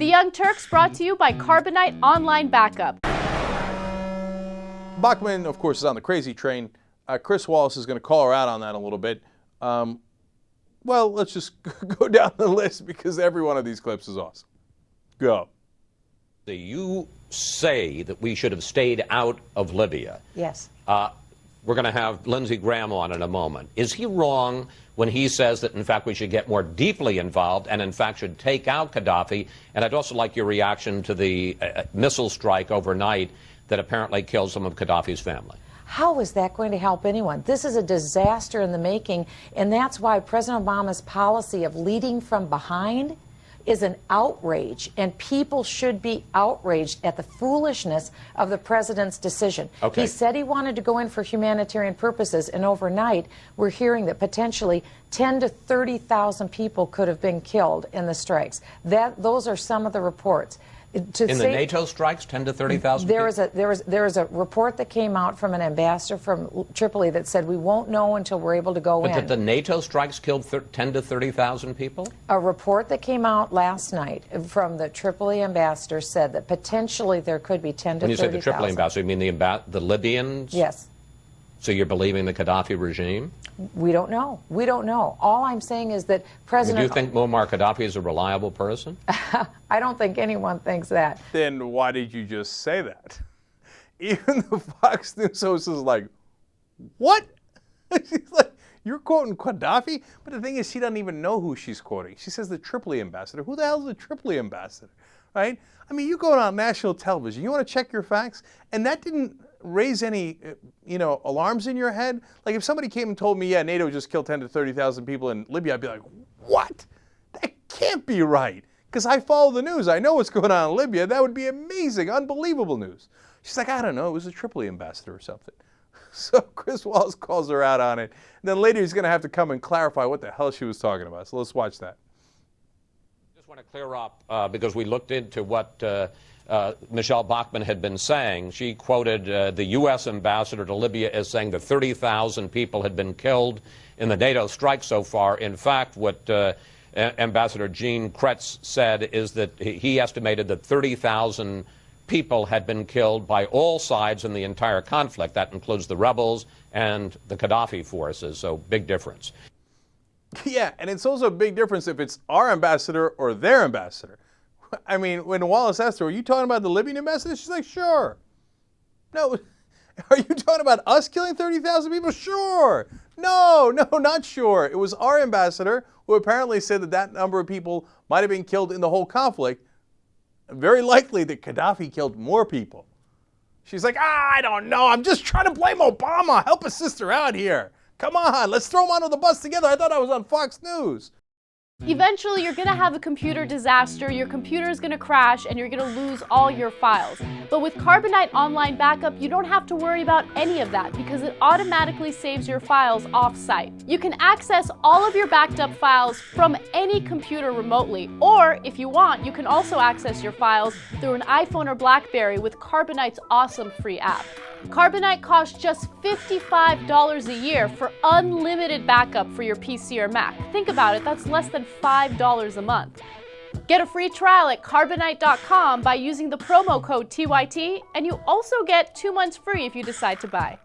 The Young Turks brought to you by Carbonite Online Backup. Bachmann, of course, is on the crazy train. Chris Wallace is going to call her out on that a little bit. Well, let's just go down the list because every one of these clips is awesome. Go. You say that we should have stayed out of Libya. Yes. We're going to have Lindsey Graham on in a moment. Is he wrong when he says that, in fact, we should get more deeply involved and, in fact, should take out Gaddafi? And I'd also like your reaction to the missile strike overnight that apparently killed some of Gaddafi's family. How is that going to help anyone? This is a disaster in the making, and that's why President Obama's policy of leading from behind is an outrage, and people should be outraged at the foolishness of the president's decision. Okay. He said he wanted to go in for humanitarian purposes, and overnight we're hearing that potentially 10 to 30,000 people could have been killed in the strikes. Those are some of the reports. In the NATO strikes, 10 to 30,000 people? There is a report that came out from an ambassador from Tripoli that said we won't know until we're able to go in. But did the NATO strikes kill 10 to 30,000 people? A report that came out last night from the Tripoli ambassador said that potentially there could be 10 to 30,000. When you say the Tripoli ambassador, you mean the Libyans? Yes. So you're believing the Gaddafi regime? We don't know. We don't know. All I'm saying is that President... Do you think Muammar Gaddafi is a reliable person? I don't think anyone thinks that. Then why did you just say that? Even the Fox News host is like, what? She's like, you're quoting Gaddafi? But the thing is, she doesn't even know who she's quoting. She says the Tripoli ambassador. Who the hell is the Tripoli ambassador? Right? I mean, you go on national television. You want to check your facts? And that didn't raise any, alarms in your head? Like if somebody came and told me, yeah, NATO just killed 10 to 30,000 people in Libya, I'd be like, what? That can't be right. Because I follow the news. I know what's going on in Libya. That would be amazing, unbelievable news. She's like, I don't know. It was a Tripoli ambassador or something. So Chris Wallace calls her out on it. And then later he's going to have to come and clarify what the hell she was talking about. So let's watch that. I just want to clear up, because we looked into what Michelle Bachmann had been saying. She quoted the U.S. ambassador to Libya as saying that 30,000 people had been killed in the NATO strike so far. In fact, what Ambassador Gene Kretz said is that he estimated that 30,000 people had been killed by all sides in the entire conflict. That includes the rebels and the Gaddafi forces, so big difference. Yeah, and it's also a big difference if it's our ambassador or their ambassador. I mean, when Wallace asked her, are you talking about the Libyan ambassador? She's like, sure. No, are you talking about us killing 30,000 people? Sure. No, not sure. It was our ambassador who apparently said that that number of people might have been killed in the whole conflict. Very likely that Gaddafi killed more people. She's like, I don't know. I'm just trying to blame Obama. Help a sister out here. Come on, let's throw him under the bus together. I thought I was on Fox News. Eventually, you're going to have a computer disaster, your computer is going to crash, and you're going to lose all your files. But with Carbonite Online Backup, you don't have to worry about any of that because it automatically saves your files off-site. You can access all of your backed up files from any computer remotely, or if you want, you can also access your files through an iPhone or BlackBerry with Carbonite's awesome free app. Carbonite costs just $55 a year for unlimited backup for your PC or Mac. Think about it, that's less than $5 a month. Get a free trial at Carbonite.com by using the promo code TYT, and you also get 2 months free if you decide to buy.